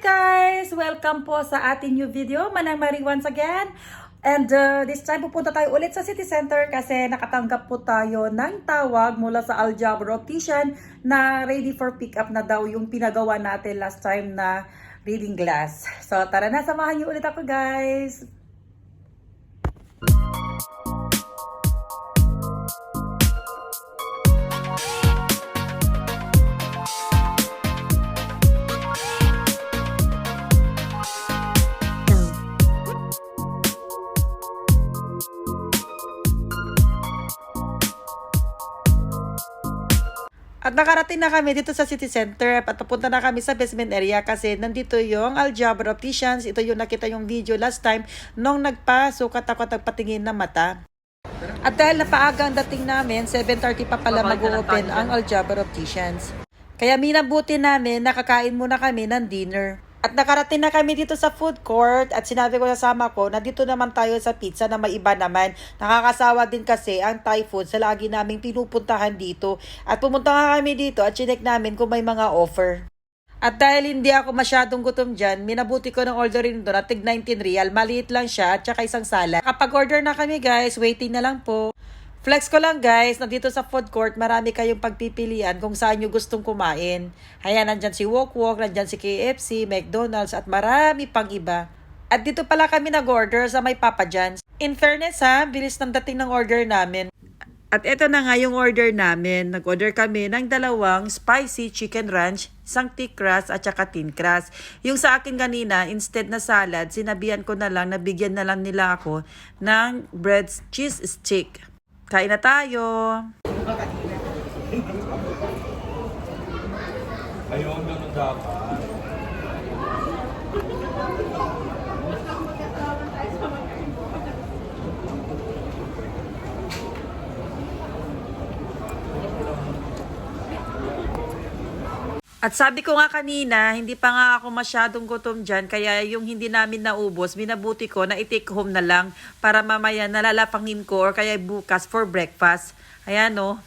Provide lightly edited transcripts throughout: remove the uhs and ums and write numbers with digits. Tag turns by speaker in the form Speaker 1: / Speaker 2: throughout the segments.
Speaker 1: Guys, welcome po sa ating new video. Manang Marie once again. And this time pupunta tayo ulit sa City Center kasi nakatanggap po tayo ng tawag mula sa Aljabra Optician na ready for pick up na daw yung pinagawa natin last time na reading glass. So tara na, samahan niyo ulit ako guys. At nakarating na kami dito sa City Center at papunta na kami sa basement area kasi nandito yung Aljabra Opticians. Ito yung nakita yung video last time nung nagpasukat ako at nagpatingin ng mata. At dahil napaaga ang dating namin, 7:30 pa pala mag-open ang Aljabra Opticians. Kaya minabuti namin, nakakain muna kami ng dinner. At nakarating na kami dito sa food court at sinabi ko sa sama ko na dito naman tayo sa pizza na may iba naman. Nakakasawa din kasi ang Thai food sa lagi naming pinupuntahan dito. At pumunta nga kami dito at chinek namin kung may mga offer. At dahil hindi ako masyadong gutom dyan, minabuti ko ng orderin doon at tig 19 real. Maliit lang siya at saka isang salad. Kapag order na kami guys, waiting na lang po. Flex ko lang guys, nandito sa food court, marami kayong pagpipilian kung saan nyo gustong kumain. Ayan, nandyan si Wok Wok, nandyan si KFC, McDonald's, at marami pang iba. At dito pala kami nag-order sa may Papa John's. In fairness ha, bilis ng dating ng order namin. At eto na nga yung order namin. Nag-order kami ng 2 spicy chicken ranch, isang thick crust at saka thin crust. Yung sa akin kanina, instead na salad, sinabihan ko na lang, nabigyan na lang nila ako ng bread cheese stick. Kain na tayo.
Speaker 2: Ayun, ganun dapat.
Speaker 1: At sabi ko nga kanina, hindi pa nga ako masyadong gutom dyan, kaya yung hindi namin naubos, minabuti ko na i-take home na lang para mamaya nalalapangin ko or kaya bukas for breakfast. Ayan o.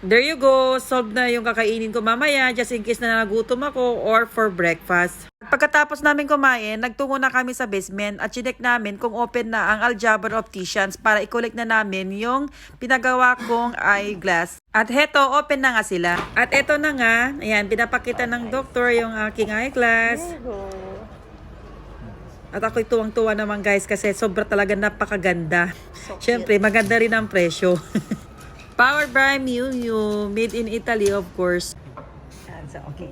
Speaker 1: There you go. Solved na yung kakainin ko mamaya just in case na nagutom ako or for breakfast. Pagkatapos namin kumain, nagtungo na kami sa basement at chinek namin kung open na ang Aljabra Opticians para i-collect na namin yung pinagawa kong eyeglass. At heto, open na nga sila. At eto na nga, ayan, pinapakita ng doktor yung aking eyeglass. At ako'y tuwang-tuwa naman guys kasi sobra talaga napakaganda. Siyempre, maganda rin ang presyo. Powered by Miu Miu, made in Italy of course. So, okay.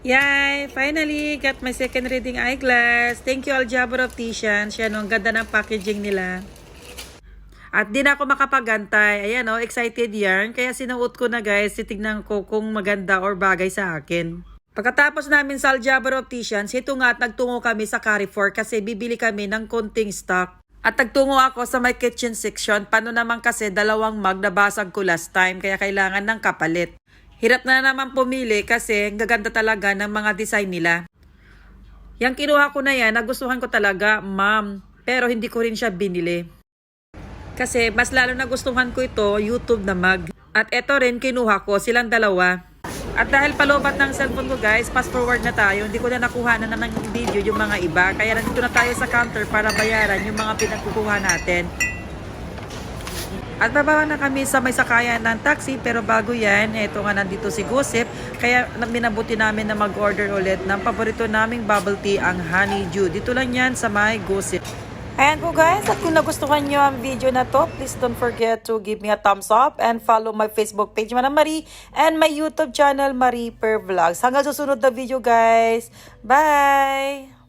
Speaker 1: Yay! Finally, got my second reading eyeglass. Thank you, Aljabra Opticians. Yan, ang ganda ng packaging nila. At di na ako makapagantay. Ayan o, excited yarn. Kaya sinuot ko na guys, titignan ko kung maganda or bagay sa akin. Pagkatapos namin sa Aljabra Opticians, ito nga at nagtungo kami sa Carrefour kasi bibili kami ng konting stock. At nagtungo ako sa my kitchen section. Paano naman kasi 2 mug nabasag ko last time kaya kailangan ng kapalit. Hirap na naman pumili kasi gaganda talaga ng mga design nila. Yang kinuha ko na yan, nagustuhan ko talaga, ma'am. Pero hindi ko rin siya binili. Kasi mas lalo nagustuhan ko ito, YouTube na mug. At ito rin kinuha ko, silang 2. At dahil palobat ng cellphone ko guys, fast forward na tayo. Hindi ko na nakuha na ng video yung mga iba. Kaya nandito na tayo sa counter para bayaran yung mga pinagkukuha natin. At bababa na kami sa may sakayan ng taxi. Pero bago yan, eto nga nandito si Gossip. Kaya minabuti namin na mag-order ulit ng paborito naming bubble tea, ang Honeydew. Dito lang yan sa may Gossip. Ayan po guys, at kung nagustuhan nyo ang video na to, please don't forget to give me a thumbs up and follow my Facebook page, Manang Marie, and my YouTube channel, Marie Per Vlogs. Hanggang susunod na video guys. Bye!